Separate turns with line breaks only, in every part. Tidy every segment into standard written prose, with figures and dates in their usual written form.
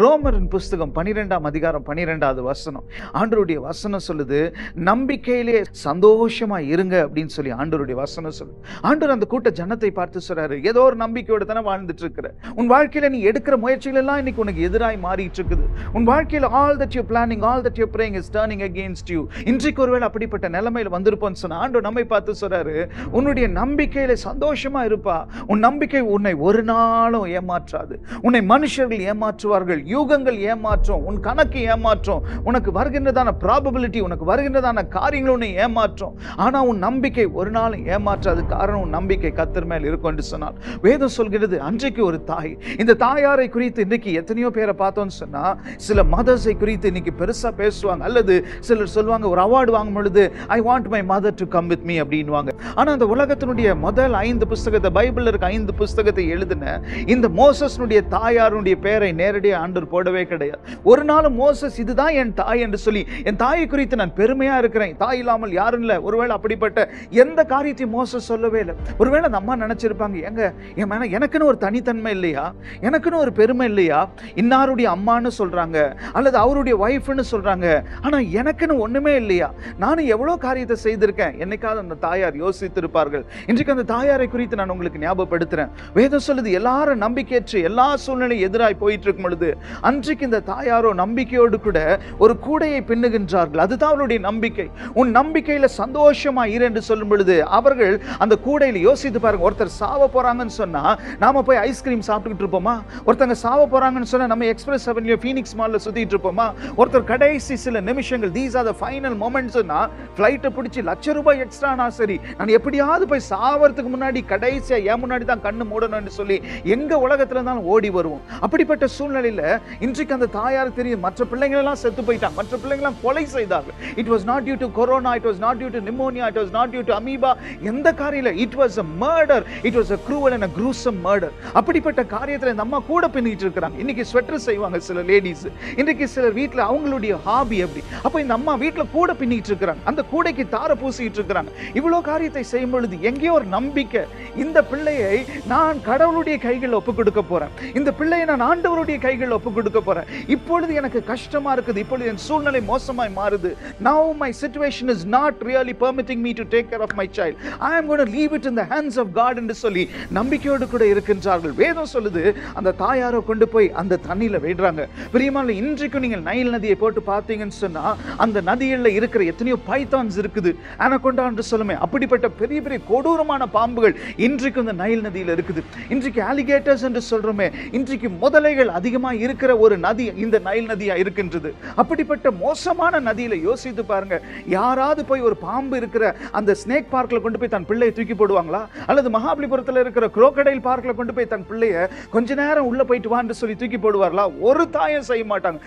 ரோமரின் புஸ்தகம் 12ஆம் அதிகாரம் 12வது வசனம். ஆண்டவருடைய வசனம் சொல்லுது, நம்பிக்கையிலே சந்தோஷமா இருங்க அப்படின்னு சொல்லி ஆண்டவருடைய வசனம் சொல்லுது. ஆண்டவர் அந்த கூட்ட ஜனத்தை பார்த்து சொல்றாரு, ஏதோ ஒரு நம்பிக்கையோட தானே வாழ்ந்துட்டு இருக்கிற. உன் வாழ்க்கையில நீ எடுக்கிற முயற்சிகள் எல்லாம் இன்னைக்கு உனக்கு எதிராய் மாறிட்டு இருக்குது. உன் வாழ்க்கையில all that you're planning, all that you're praying is turning against you. இன்றைக்கு ஒருவேளை அப்படிப்பட்ட நிலைமையில வந்திருப்போன்னு சொன்னா ஆண்டவர் நம்மை பார்த்து சொல்றாரு, உன்னுடைய நம்பிக்கையில சந்தோஷமா இருப்பா. உன் நம்பிக்கை உன்னை ஒரு நாளும் ஏமாற்றாது. உன்னை மனுஷர்கள் ஏமாற்றுவார்கள், யூகங்கள் ஏமாற்றும், உன் கணக்கு ஏமாற்றும், உனக்கு வருகின்றதான ப்ராபபிலிட்டி, உனக்கு வருகின்றதான காரியங்கள் உன்னை ஏமாற்றும். ஆனா உன் நம்பிக்கை ஒரு நாள் ஏமாற்றாது. காரணம் உன் நம்பிக்கை கர்த்தர் மேல் இருக்கும் என்று சொன்னால் வேதம் சொல்கிறது. அன்றைக்கு ஒரு தாய், இந்த தாயாரை குறித்து இன்னைக்கு எத்தனையோ பேரை பார்த்தோம்னு சொன்னா, சில மதர்ஸை குறித்து இன்னைக்கு பெருசா பேசுவாங்க, அல்லது சிலர் சொல்லுவாங்க, ஒரு அவார்டு வாங்கும் பொழுது I want my mother to come with me அப்படின்வாங்க. ஆனா அந்த உலகத்தினுடைய முதல் 5 புஸ்தகத்தை, பைபிள்ல இருக்க 5 புஸ்தகத்தை எழுதின இந்த மோசஸ்னுடைய தாயாருடைய பெயரை நேரடியாக ஆண்டவர் போடவே கிடையாது. ஒரு நாள் மோசஸ் இதுதான் என் தாய் என்று சொல்லி, என் தாயை குறித்து நான் பெருமையா இருக்கிறேன், தாய் இல்லாமல் யாரும் இல்லை, ஒருவேளை அப்படிப்பட்ட எந்த காரியத்தையும் மோசஸ் சொல்லவே இல்லை. ஒருவேளை அந்த அம்மா நினைச்சிருப்பாங்க, எனக்குன்னு ஒரு தனித்தன்மை இல்லையா, எனக்குன்னு ஒரு பெருமை இல்லையா, இன்னாருடைய அம்மான்னு சொல்றாங்க அல்லது அவருடைய ஒய்ஃப்னு சொல்றாங்க, ஆனா எனக்குன்னு ஒண்ணுமே இல்லையா, நானும் எவ்வளவு காரியத்தை செய்திருக்கேன், என்னைக்காவது அந்த தாயார் யோசித்திருப்பார்கள். இன்றைக்கு அந்த தாயாரை குறித்து நான் உங்களுக்கு ஞாபகப்படுத்துறேன். வேதம் சொல்லுது, எல்லாரும் நம்பிக்கையற்று எல்லா சூழ்நிலை எதிராய் போயிட்டு இருக்கும் பொழுது அன்றைக்கு இந்த தாயாரோ நம்பிக்கையோடு கூட ஒரு கூடையை பின்னுகின்றார்கள். அதுதான் அவருடைய நம்பிக்கை. உன் நம்பிக்கையில சந்தோஷமா இரு என்று சொல்லும் பொழுது அவர்கள் அந்த கூடையில யோசித்து பாருங்க, ஒருத்தர் சாவ போறாங்கன்னு சொன்னா நாம போய் ஐஸ்கிரீம் சாப்பிட்டுக்கிட்டு இருப்போமா? ஒருத்தங்க சாவ போறாங்கன்னு சொன்னா நம்ம எக்ஸ்பிரஸ் அவென்யூ ஃபீனிக்ஸ் மால்ல சுத்திட்டு இருப்போமா? ஒருத்தர் கடைசி சில நிமிஷங்கள், தீஸ் ஆர் தி ஃபைனல் மொமெண்ட்ஸ்னா ஃளைட்டை பிடிச்சி ₹1,00,000 எக்ஸ்ட்ரானா சரி, நான் எப்படியாவது போய் சாவறதுக்கு முன்னாடி கடைசியா ஏன் முன்னாடி தான் கண்ணு மூடணும்னு சொல்லி எங்க உலகத்துல இருந்தாலும் ஓடி வருவோம். அப்படிப்பட்ட சூழ்நிலையில இன்றைக்கு அந்த தாயார் தெரியும், மற்ற பிள்ளைகள் எல்லாம் செத்து போயிட்டாங்க, மற்ற பிள்ளைகள் எல்லாம் கொலை செய்தார்கள். It was not due to corona, it was not due to pneumonia, it was not due to amoeba. எந்த காரியல, it was a murder, it was a cruel and a gruesome murder. அப்படிப்பட்ட காரியத்துல இந்த அம்மா கூட பின்னிட்டு இருக்காங்க. இன்னைக்கு ஸ்வெட்டர் செய்வாங்க சில லேடிஸ், இன்னைக்கு சில வீட்ல அவங்களுடைய ஹாபி அப்படி. அப்ப இந்த அம்மா வீட்ல கூட பின்னிட்டு இருக்காங்க, அந்த கூடைக்கு தார பூசிட்டு இருக்காங்க. இவ்வளவு காரியத்தை செய்யும் பொழுது எங்கேயோ ஒரு நம்பிக்கை, இந்த பிள்ளையை நான் கடவுளுடைய கைகளில் ஒப்பு கொடுக்க போறேன், இந்த பிள்ளையை நான் ஆண்டவருடைய கைகளில் ஒப்பு கொடுக்க போறேன். இப்பொழுது எனக்கு கஷ்டமா இருக்குது, இப்பொழுது என் சூழ்நிலை மோசமாய் மாறுது. Now my situation is not really permitting me to take care of my child. I am going to leave it in the hands of God என்று சொல்லி நம்பிக்கையோடு கூட இருக்கின்றார்கள். வேதம் சொல்லுது, அந்த தாயாரை கொண்டு போய் அந்த தண்ணியில விடுறாங்க. பிரியமான, இன்றைக்கு நீங்கள் நைல் நதியை போட்டு பார்த்தீங்கன்னு சொன்னா அந்த நதியில இருக்கிற எத்தனையோ பைத்தான்ஸ் இருக்குது, அனகொண்டா என்று சொல்லுமே, அப்படிப்பட்ட பெரிய பெரிய கொடூரமான பாம்புகள் இன்றைக்கு இந்த நைல் நதியில இருக்குது. இன்றைக்கு அலிகேட்டர்ஸ் என்று சொல்றோமே, இன்றைக்கு முதலைகள் அதிகமா இருக்கிற ஒரு நதி இந்த நைல் நதியா இருக்கின்றது. அப்படிப்பட்ட மோசமான நதியில யோசித்து பாருங்க, யாராவது போய் ஒரு பாம்பு இருக்கிற அந்த ஸ்னேக் பார்க்ல கொண்டு போய் தன் பிள்ளையை தூக்கி போடுவாங்களா? அல்லது மகாபலிபுரத்தில் இருக்கிற குரோக்கடைல் பார்க்ல கொண்டு போய் தன் பிள்ளைய கொஞ்ச நேரம் உள்ள போயிட்டு வான்னு சொல்லி தூக்கி போடுவார்களா? ஒரு தாயம் செய்ய மாட்டாங்க.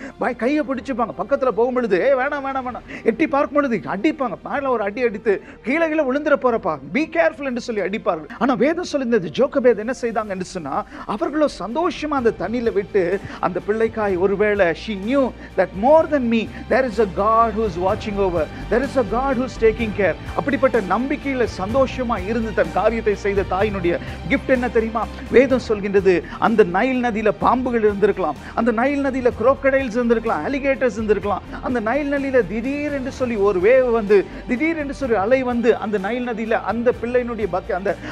கையை பிடிச்சுப்பாங்க, பக்கத்துல போகும் பொழுது வேணாம் வேணாம் வேணாம், எட்டி பார்க்கும் பொழுது அடிப்பாங்க, மேல ஒரு அடி அடித்து கீழே கீழே விழுந்துற போறப்பா, பி கேர்ஃபுல் என்று சொல்லி அடிப்பார்கள். ஆனா வேதம் சொல்லியிருந்தது, ஜோக்கபேத் என்ன செய்தாங்க என்று சொன்னா, அவர்களோ சந்தோஷமா அந்த தண்ணியில விட்டு அந்த பிள்ளைக்காய், ஒருவேளை she knew that more than me there is a God who is watching over, there is a God who is taking care. அப்படிப்பட்ட நம்பிக்கையில சந்தோஷமா இருந்து தன் காரியத்தை செய்த தாயினுடைய gift என்ன தெரியுமா? வேதம் சொல்கின்றது, அந்த நைல் நதியில பாம்புகள் இருந்திருக்கலாம், அந்த நைல் நதியில crocodiles இருந்திருக்கலாம், alligators இருந்திருக்கலாம், அந்த நைல் நதியில திடீர் என்று சொல்லி ஒரு வேவ் வந்து, திடீர் என்று சொல்லி அலை வந்து அந்த நைல் நதியில அந்த பிள்ளையினுடைய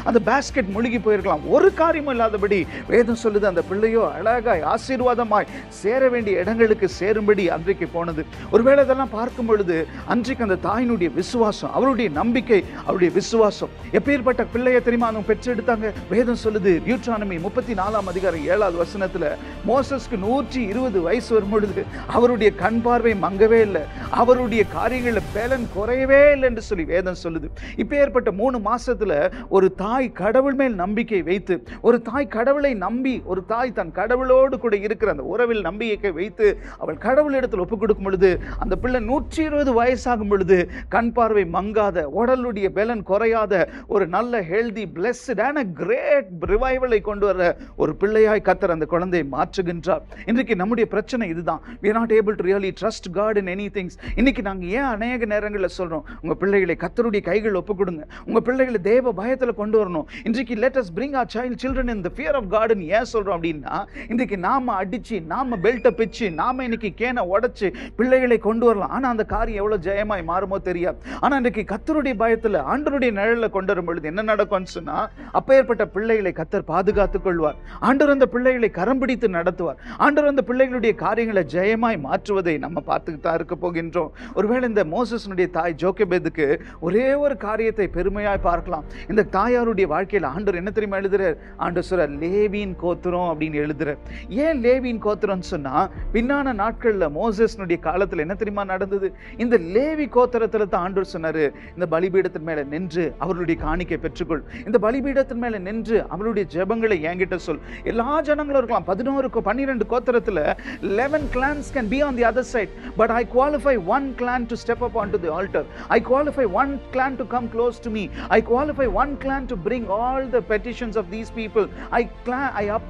அந்த பாஸ்கெட் முழுகி போயிருக்கலாம். ஒரு காரியமும் இல்லாதபடி வேதம் சொல்லுது, அந்த பிள்ளையோ அழகாய் ஆசீர்வாதமாய் சேர வேண்டிய இடங்களுக்கு சேரும்படி அன்றைக்கு போனது. ஒருவேளை இதெல்லாம் பார்க்கும் பொழுது அன்றைக்கு அந்த தாயினுடைய விசுவாசம், அவருடைய நம்பிக்கை, அவருடைய விசுவாசம் எப்பேற்பட்ட பிள்ளையை தெரியுமா அவங்க பெற்றெடுத்தாங்க? வேதம் சொல்லுது, டியூட்ரானமி 34ஆம் அதிகாரம் 7வது வசனத்துல, மோசஸ்க்கு 120 வயசு வரும் பொழுது அவருடைய கண் பார்வை மங்கவே இல்லை, அவருடைய காரியங்கள்ல பலன் குறையவே இல்லை என்று சொல்லி வேதம் சொல்லுது. இப்பேற்பட்ட 3 மாசத்துல ஒரு தாய் கடவுள் மேல் நம்பிக்கை வைத்து, ஒரு தாய் கடவுளை நம்பி, ஒரு தாய் தன் கடவுளோடு கூட இருக்கிற அந்த உறவில் நம்பிக்கை வைத்து அவள் கடவுளிடத்தில் ஒப்புக் கொடுக்கும் பொழுது அந்த பிள்ளை 120 வயசாகும் பொழுது கண் பார்வை மங்காத, உடலுடைய பலன் குறையாத, ஒரு நல்ல healthy blessed and a great revival-ஐ கொண்டு வர ஒரு பிள்ளையாய் கர்த்தர் அந்த குழந்தையை மாற்றுகின்றார். இன்றைக்கு நம்முடைய பிரச்சனை இதுதான். we are not able to really trust God in anything. இன்னைக்கு நாங்க ஏன் அநேக நேரங்களில் சொல்றோம், உங்க பிள்ளைகளை கர்த்தருடைய கைகள் ஒப்புக் கொடுங்க, உங்க பிள்ளைகளை தேவ பயத்துல கொண்டு வரணும். இன்றைக்கு let us bring our children in the fear of God ஏன் சொல்றோம் அப்படின்னா, இன்றைக்கு நாம அடிச்சு பிச்சு, நாம பெல்ட்டை பிச்சு, நாம இன்னைக்கு கேனை உடைச்சு பிள்ளைகளை கொண்டு வரலாம். ஆனா அந்த காரியம் எவ்வளவு ஜெயமாய் மாறுமோ தெரியாது. ஆனா இன்றைக்கு கர்த்தருடைய பயத்துல ஆண்டவருடைய நிழல்ல கொண்டு வரும் பொழுது என்ன நடக்கும்னு சொன்னா, அப்பேற்பட்ட பிள்ளைகளை கர்த்தர் பாதுகாத்துக் கொள்வார். ஆண்டவர் அந்த பிள்ளைகளை கரம் பிடித்து நடத்துவார். ஆண்டவர் அந்த பிள்ளைகளுடைய காரியங்களை ஜெயமாய் மாற்றுவதை நம்ம பார்த்துக்கிட்டு தான் இருக்க போகின்றோம். ஒருவேளை இந்த மோசஸனுடைய தாய் ஜோகெபேதுக்கு ஒரே ஒரு காரியத்தை பெருமையாய் பார்க்கலாம். இந்த தாயாருடைய வாழ்க்கையில் ஆண்டவர் என்ன தெரியுமா எழுதுறார்? ஆண்டவர் சொல்றார், லேவியின் கோத்திரம் அப்படின்னு எழுதுறார். ஏன் லேவியின் கோத்திரம்னு சொன்னா, பின்னான நாட்கள்ல மோசஸனுடைய காலத்துல என்ன தெரியுமா நடந்தது? இந்த லேவி கோத்திரத்துல தான் ஆண்டவர் சொன்னாரு, இந்த பலிபீடத்தின் மேல நின்று அவர்களுடைய காணிக்கை பெற்றுக்கொள், இந்த பலிபீடத்தின் மேல நின்று அவருடைய ஜெபங்களை என்கிட்ட சொல். எல்லா ஜனங்களும் இருக்கலாம். 12 கோத்திரத்துல 11 clans can be on the other side, but I qualify one clan to step up onto the altar. I qualify one clan to come close to me. I qualify one clan to bring all the petitions of these people. I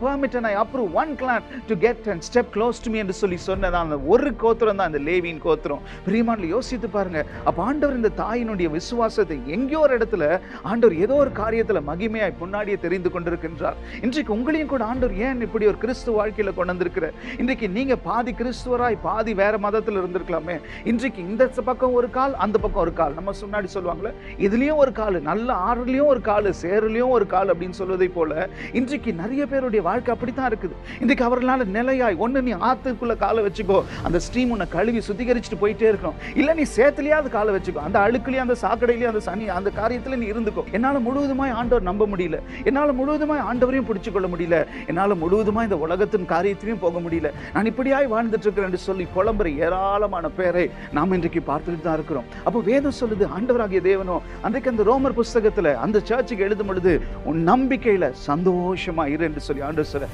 permit and I approve one clan to get and step close to me என்று சொல்லி சொன்னதான ஒரு கோத்திரம் தான் இந்த லேவியின் கோத்திரம். பிரியமானவர்களே, யோசித்து பாருங்க. அப்ப ஆண்டவர் இந்த தாயினுடைய விசுவாசத்தை எங்கேயோ ஒரு இடத்துல ஆண்டவர் ஏதோ ஒரு காரியத்துல மகிமையாய் முன்னாடியே தெரிந்து கொண்டிருக்கின்றார். இன்றைக்கு உங்களையும் கூட ஆண்டவர் ஏன் இப்படி ஒரு கிறிஸ்துவ வாழ்க்கையில கொண்டு வந்திருக்கிறார்? இன்றைக்கு நீங்க பாதி கிறிஸ்துவராய் பாதி வேற மதத்துல இருந்திருக்கலாமே. இன்றைக்கு இந்த பக்கம் ஒரு கால், அந்த பக்கம் ஒரு கால். நம்ம முன்னாடி சொல்லுவாங்களே, இதுலயும் ஒரு கால், நல்ல ஆறுலயும் ஒரு கால், சேருலயும் ஒரு கால் அப்படின்னு சொல்வதை போல இன்றைக்கு நிறைய பேருடைய வாழ்க்கை அப்படித்தான் இருக்குது. இன்றைக்கு அவர்களால நிலையாய் ஒண்ணு நீ ஆத்துக்குள்ள காலை வச்சுக்கோ, அந்த ஸ்ட்ரீம் உன்னை கழுவி சுத்திகரிச்சுட்டு போயிட்டே இருக்கணும். இல்ல நீ சேத்துலயாவது காலை வச்சுக்கோ, அந்த அழுக்குலயும் அந்த சாக்கடையிலயும் அந்த சனி அந்த காரியத்துல நீ இருந்துக்கோ. என்னால முழுவதுமாய் ஆண்டவர் நம்ப முடியல, என்னால முழுவதுமாய் ஆண்டவரையும் பிடிச்சு கொள்ள முடியல, என்னால முழுவதுமாய் இந்த உலகத்தின் காரியத்திலையும் போக முடியல, நான் இப்படியாய் வாழ்ந்துட்டு இருக்கிறேன் என்று சொல்லி புலம்புற ஏராளமான பேரை நாம் இன்றைக்கு பார்த்துட்டு தான் இருக்கிறோம். அப்போ வேதம் சொல்லுது, ஆண்டவராகிய தேவனோ அன்றைக்கு அந்த ரோமர் புஸ்தகத்துல அந்த சர்ச்சுக்கு எழுதும் பொழுது, உன் நம்பிக்கையில சந்தோஷமா இரு என்று சொல்லி ஆண்டவர் சொல்ற.